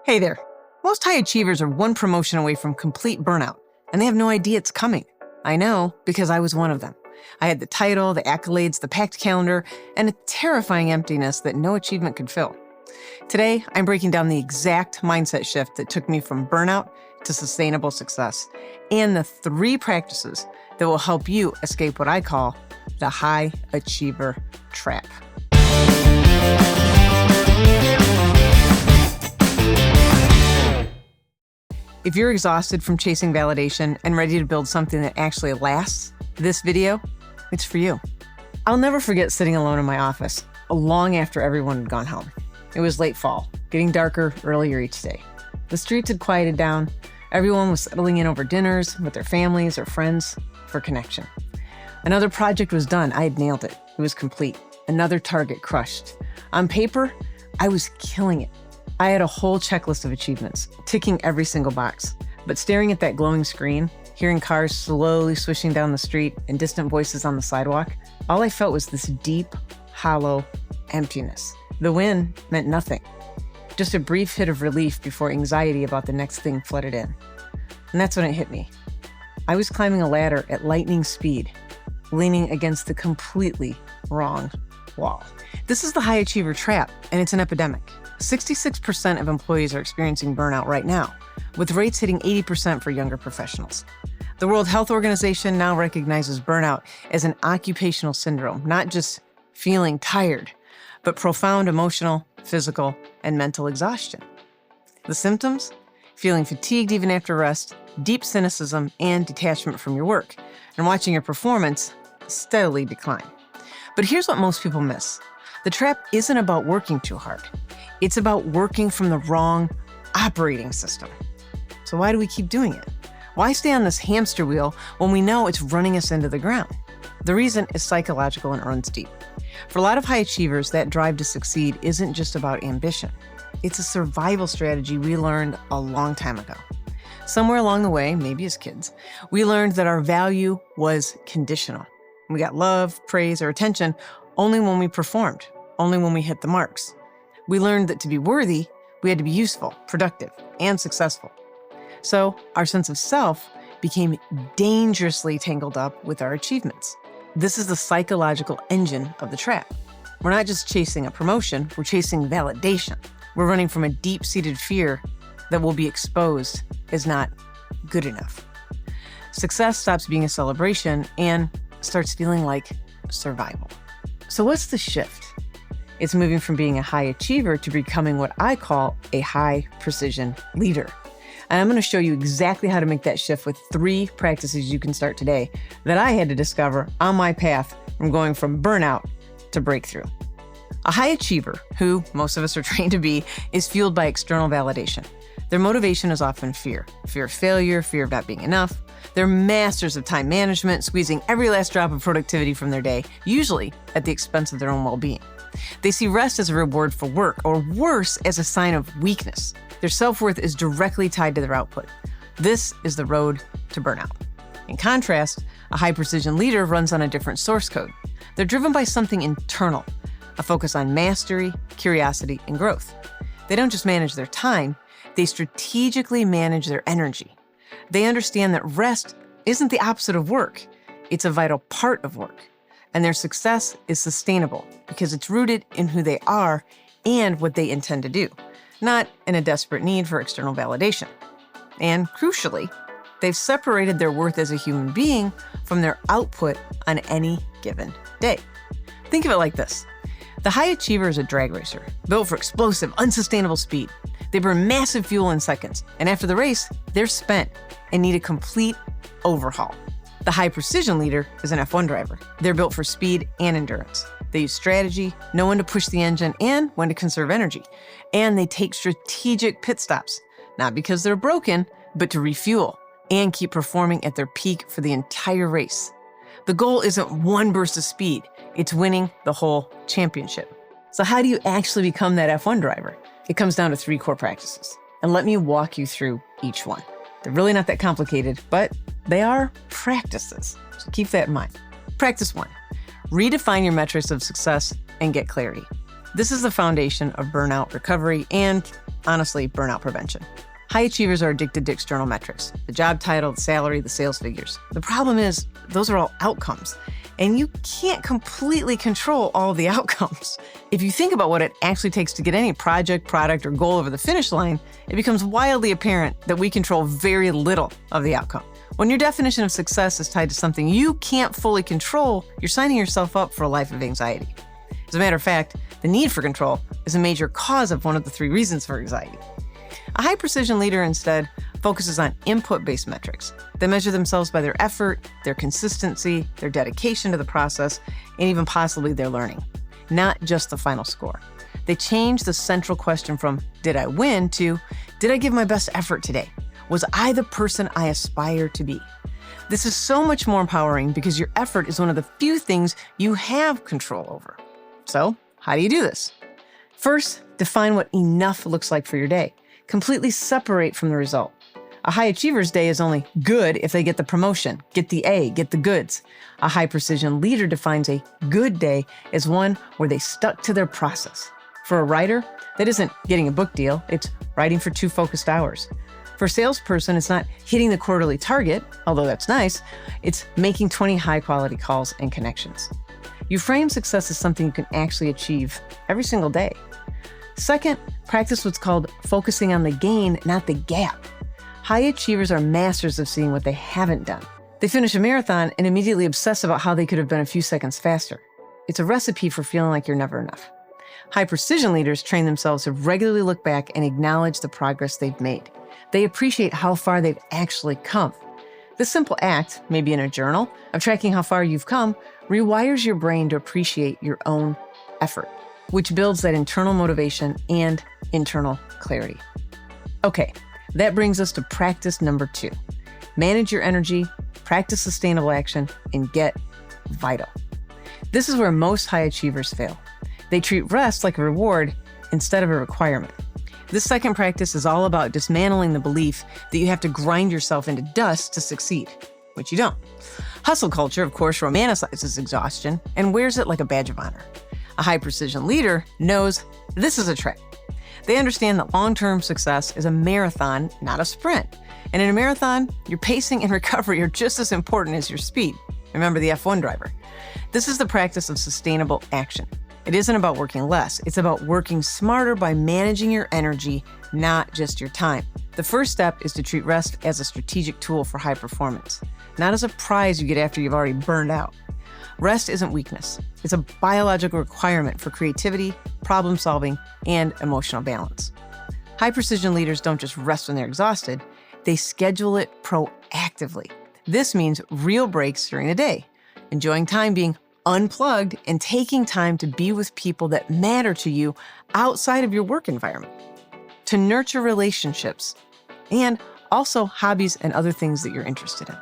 Hey there. Most high achievers are one promotion away from complete burnout, and they have no idea it's coming. I know because I was one of them. I had the title, the accolades, the packed calendar, and a terrifying emptiness that no achievement could fill. Today, I'm breaking down the exact mindset shift that took me from burnout to sustainable success, and the 3 practices that will help you escape what I call the high achiever trap. If you're exhausted from chasing validation and ready to build something that actually lasts, this video, it's for you. I'll never forget sitting alone in my office, long after everyone had gone home. It was late fall, getting darker earlier each day. The streets had quieted down. Everyone was settling in over dinners with their families or friends for connection. Another project was done. I had nailed it. It was complete. Another target crushed. On paper, I was killing it. I had a whole checklist of achievements, ticking every single box. But staring at that glowing screen, hearing cars slowly swishing down the street and distant voices on the sidewalk, all I felt was this deep, hollow emptiness. The win meant nothing. Just a brief hit of relief before anxiety about the next thing flooded in. And that's when it hit me. I was climbing a ladder at lightning speed, leaning against the completely wrong wall. This is the high achiever trap, and it's an epidemic. 66% of employees are experiencing burnout right now, with rates hitting 80% for younger professionals. The World Health Organization now recognizes burnout as an occupational syndrome, not just feeling tired, but profound emotional, physical, and mental exhaustion. The symptoms? Feeling fatigued even after rest, deep cynicism, and detachment from your work, and watching your performance steadily decline. But here's what most people miss. The trap isn't about working too hard. It's about working from the wrong operating system. So why do we keep doing it? Why stay on this hamster wheel when we know it's running us into the ground? The reason is psychological and runs deep. For a lot of high achievers, that drive to succeed isn't just about ambition. It's a survival strategy we learned a long time ago. Somewhere along the way, maybe as kids, we learned that our value was conditional. We got love, praise, or attention only when we performed, only when we hit the marks. We learned that to be worthy, we had to be useful, productive, and successful. So our sense of self became dangerously tangled up with our achievements. This is the psychological engine of the trap. We're not just chasing a promotion, we're chasing validation. We're running from a deep-seated fear that will be exposed as not good enough. Success stops being a celebration and starts feeling like survival. So what's the shift? It's moving from being a high achiever to becoming what I call a high precision leader. And I'm going to show you exactly how to make that shift with 3 practices you can start today that I had to discover on my path from going from burnout to breakthrough. A high achiever, who most of us are trained to be, is fueled by external validation. Their motivation is often fear of failure, fear of not being enough. They're masters of time management, squeezing every last drop of productivity from their day, usually at the expense of their own well-being. They see rest as a reward for work, or worse, as a sign of weakness. Their self-worth is directly tied to their output. This is the road to burnout. In contrast, a high-precision leader runs on a different source code. They're driven by something internal, a focus on mastery, curiosity, and growth. They don't just manage their time, they strategically manage their energy. They understand that rest isn't the opposite of work, it's a vital part of work. And their success is sustainable because it's rooted in who they are and what they intend to do, not in a desperate need for external validation. And crucially, they've separated their worth as a human being from their output on any given day. Think of it like this. The high achiever is a drag racer, built for explosive, unsustainable speed. They burn massive fuel in seconds, and after the race, they're spent and need a complete overhaul. The high precision leader is an F1 driver. They're built for speed and endurance. They use strategy, know when to push the engine and when to conserve energy. And they take strategic pit stops, not because they're broken, but to refuel and keep performing at their peak for the entire race. The goal isn't one burst of speed, it's winning the whole championship. So how do you actually become that F1 driver? It comes down to 3 core practices. And let me walk you through each one. They're really not that complicated, but they are practices. So keep that in mind. Practice 1, redefine your metrics of success and get clarity. This is the foundation of burnout recovery and, honestly, burnout prevention. High achievers are addicted to external metrics, the job title, the salary, the sales figures. The problem is, those are all outcomes, and you can't completely control all the outcomes. If you think about what it actually takes to get any project, product, or goal over the finish line, it becomes wildly apparent that we control very little of the outcome. When your definition of success is tied to something you can't fully control, you're signing yourself up for a life of anxiety. As a matter of fact, the need for control is a major cause of one of the 3 reasons for anxiety. A high-precision leader instead focuses on input-based metrics. They measure themselves by their effort, their consistency, their dedication to the process, and even possibly their learning, not just the final score. They change the central question from, did I win, to, did I give my best effort today? Was I the person I aspire to be? This is so much more empowering because your effort is one of the few things you have control over. So, how do you do this? First, define what enough looks like for your day. Completely separate from the result. A high achiever's day is only good if they get the promotion, get the A, get the goods. A high precision leader defines a good day as one where they stuck to their process. For a writer, that isn't getting a book deal, it's writing for 2 focused hours. For a salesperson, it's not hitting the quarterly target, although that's nice, it's making 20 high-quality calls and connections. You frame success as something you can actually achieve every single day. Second, practice what's called focusing on the gain, not the gap. High achievers are masters of seeing what they haven't done. They finish a marathon and immediately obsess about how they could have been a few seconds faster. It's a recipe for feeling like you're never enough. High precision leaders train themselves to regularly look back and acknowledge the progress they've made. They appreciate how far they've actually come. This simple act, maybe in a journal, of tracking how far you've come, rewires your brain to appreciate your own effort, which builds that internal motivation and internal clarity. Okay, that brings us to practice number 2. Manage your energy, practice sustainable action, and get vital. This is where most high achievers fail. They treat rest like a reward instead of a requirement. This second practice is all about dismantling the belief that you have to grind yourself into dust to succeed, which you don't. Hustle culture, of course, romanticizes exhaustion and wears it like a badge of honor. A high-precision leader knows this is a trap. They understand that long-term success is a marathon, not a sprint. And in a marathon, your pacing and recovery are just as important as your speed. Remember the F1 driver. This is the practice of sustainable action. It isn't about working less. It's about working smarter by managing your energy, not just your time. The first step is to treat rest as a strategic tool for high performance, not as a prize you get after you've already burned out. Rest isn't weakness. It's a biological requirement for creativity, problem solving, and emotional balance. High precision leaders don't just rest when they're exhausted, they schedule it proactively. This means real breaks during the day, enjoying time being unplugged and taking time to be with people that matter to you outside of your work environment, to nurture relationships, and also hobbies and other things that you're interested in.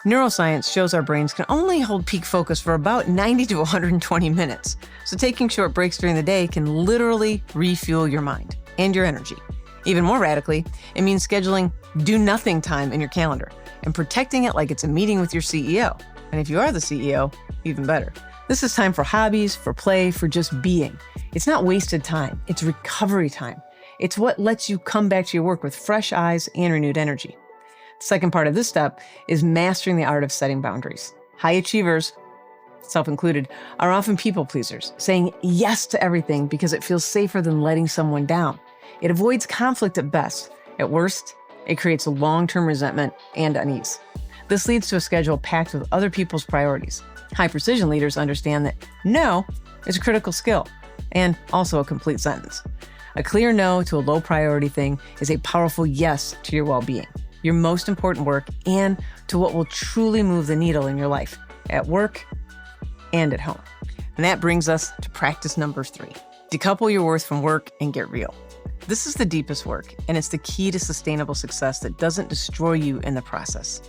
Neuroscience shows our brains can only hold peak focus for about 90 to 120 minutes. So taking short breaks during the day can literally refuel your mind and your energy. Even more radically, it means scheduling do-nothing time in your calendar and protecting it like it's a meeting with your CEO. And if you are the CEO, even better. This is time for hobbies, for play, for just being. It's not wasted time. It's recovery time. It's what lets you come back to your work with fresh eyes and renewed energy. The second part of this step is mastering the art of setting boundaries. High achievers, self-included, are often people pleasers, saying yes to everything because it feels safer than letting someone down. It avoids conflict at best. At worst, it creates a long-term resentment and unease. This leads to a schedule packed with other people's priorities. High precision leaders understand that no is a critical skill and also a complete sentence. A clear no to a low priority thing is a powerful yes to your well-being, your most important work, and to what will truly move the needle in your life, at work and at home. And that brings us to practice number 3. Decouple your worth from work and get real. This is the deepest work, and it's the key to sustainable success that doesn't destroy you in the process.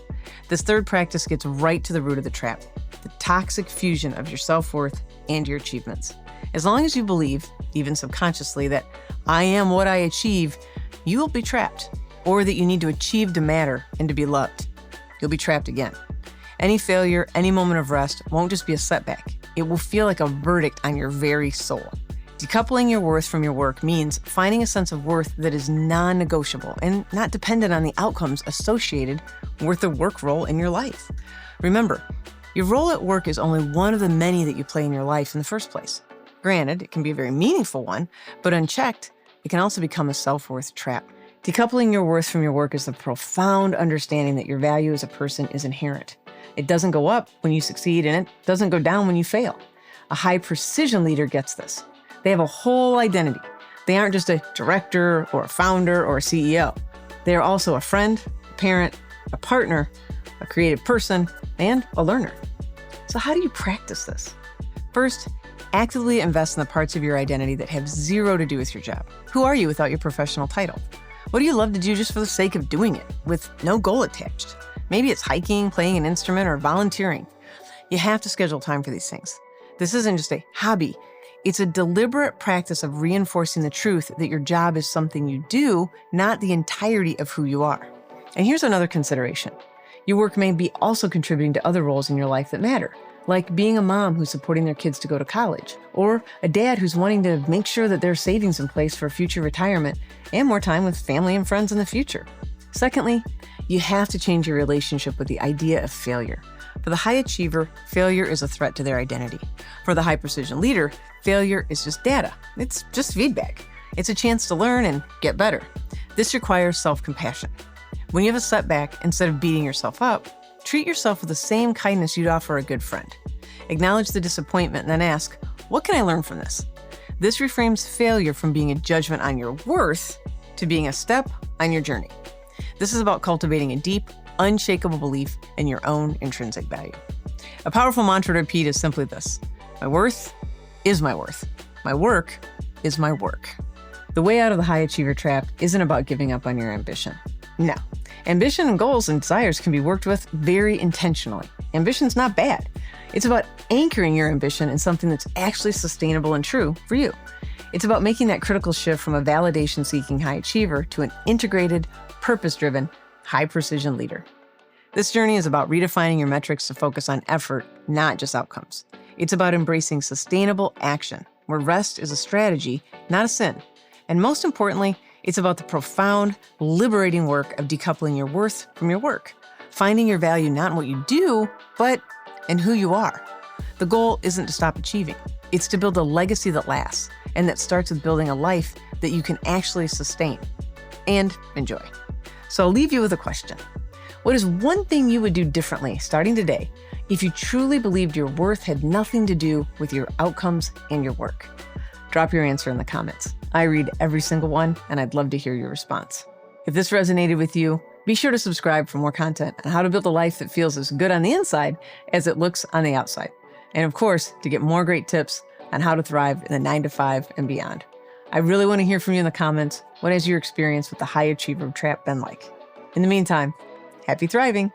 This third practice gets right to the root of the trap, the toxic fusion of your self-worth and your achievements. As long as you believe, even subconsciously, that I am what I achieve, you will be trapped, or that you need to achieve to matter and to be loved. You'll be trapped again. Any failure, any moment of rest won't just be a setback. It will feel like a verdict on your very soul. Decoupling your worth from your work means finding a sense of worth that is non-negotiable and not dependent on the outcomes associated with the work role in your life. Remember, your role at work is only one of the many that you play in your life in the first place. Granted, it can be a very meaningful one, but unchecked, it can also become a self-worth trap. Decoupling your worth from your work is the profound understanding that your value as a person is inherent. It doesn't go up when you succeed, and it doesn't go down when you fail. A high-precision leader gets this. They have a whole identity. They aren't just a director or a founder or a CEO. They are also a friend, a parent, a partner, a creative person, and a learner. So how do you practice this? First, actively invest in the parts of your identity that have zero to do with your job. Who are you without your professional title? What do you love to do just for the sake of doing it, with no goal attached? Maybe it's hiking, playing an instrument, or volunteering. You have to schedule time for these things. This isn't just a hobby. It's a deliberate practice of reinforcing the truth that your job is something you do, not the entirety of who you are. And here's another consideration. Your work may be also contributing to other roles in your life that matter, like being a mom who's supporting their kids to go to college, or a dad who's wanting to make sure that there's savings in place for future retirement and more time with family and friends in the future. Secondly, you have to change your relationship with the idea of failure. For the high achiever, failure is a threat to their identity. For the high precision leader, failure is just data. It's just feedback. It's a chance to learn and get better. This requires self-compassion. When you have a setback, instead of beating yourself up, treat yourself with the same kindness you'd offer a good friend. Acknowledge the disappointment and then ask, what can I learn from this? This reframes failure from being a judgment on your worth to being a step on your journey. This is about cultivating a deep, unshakable belief in your own intrinsic value. A powerful mantra to repeat is simply this: my worth is my worth. My work is my work. The way out of the high achiever trap isn't about giving up on your ambition. No. Ambition and goals and desires can be worked with very intentionally. Ambition's not bad. It's about anchoring your ambition in something that's actually sustainable and true for you. It's about making that critical shift from a validation-seeking high achiever to an integrated, purpose-driven, high-precision leader. This journey is about redefining your metrics to focus on effort, not just outcomes. It's about embracing sustainable action, where rest is a strategy, not a sin. And most importantly, it's about the profound, liberating work of decoupling your worth from your work, finding your value not in what you do, but in who you are. The goal isn't to stop achieving. It's to build a legacy that lasts, and that starts with building a life that you can actually sustain and enjoy. So I'll leave you with a question. What is one thing you would do differently starting today if you truly believed your worth had nothing to do with your outcomes and your work? Drop your answer in the comments. I read every single one, and I'd love to hear your response. If this resonated with you, be sure to subscribe for more content on how to build a life that feels as good on the inside as it looks on the outside. And of course, to get more great tips on how to thrive in the 9-to-5 and beyond. I really want to hear from you in the comments. What has your experience with the high achiever trap been like? In the meantime, happy thriving.